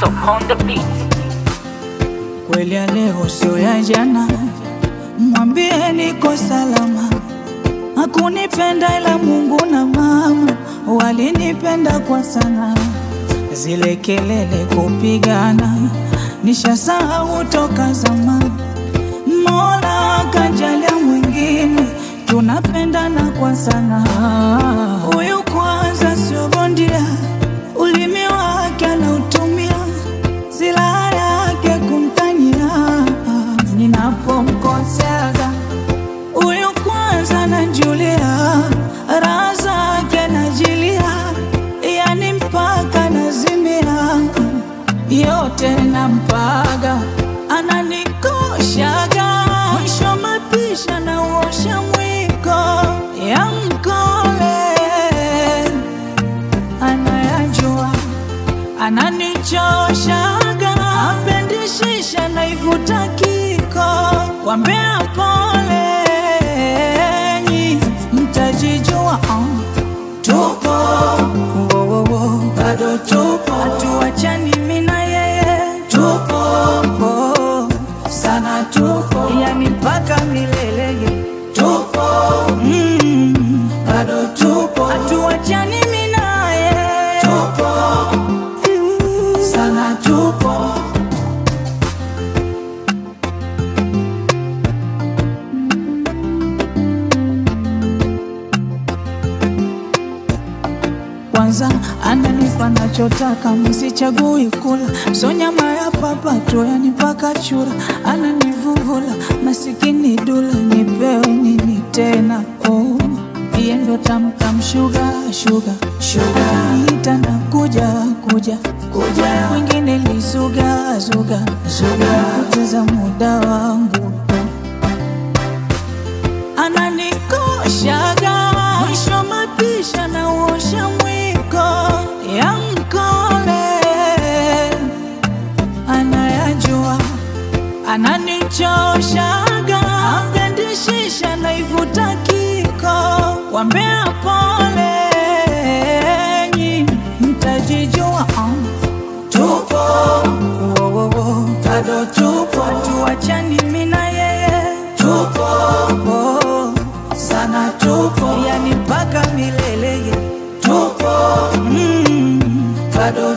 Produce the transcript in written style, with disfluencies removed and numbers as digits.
Axel on the beat. Kweli ya leo sio ya jana, mwambie niko salama. Hakunipenda ila Mungu na mama walinipenda kwa sana. Zile kelele kupigana nishasahau toka zamani. Mola kajalia mwingine tunapendana kwa sana. Huyu kwanza sio bondia, ulimi wake anautumia, silaha yake kumtania ninapomkoseaga. Huyu kwanza najulia, raha zake najilia, yani mpaka nazimia, yote nampaga, ananikoshaga. Mwisho mapisha na uosha mwiko ya mkole, anayajua ananichoshaga. Apendishisha na ivuta kiko, wambea pole nyi mtajijua. Tupo bado tupo, hatuachani mimi na yeye. Tupo sana, tupo yani mpaka milele. Tupo bado tupo, hatuachani mimi na yeye. Tupo sana, tupo. Kwanza ananipa nachotaka, msichagui kula, so nyama ya papato yani mpaka chura. Ananivuvula masikini dula, nipewe nini tena? Oh, yeye ndo tamtam sugar sugar sugar, nita na kuja kuja kuja, wengine lisuga zuga zuga, kuteza muda wangu. Ananikoshaga, mwisho mapisha na uosha mwiko ya mkole, anayajua ananichoshaga. Apendishisha na ivuta kiko, wambea pole nyi mtajijua. Tupo bado tupo, hatuachani mimi na yeye. Tupo sana, tupo yani mpaka milele. Tupo bado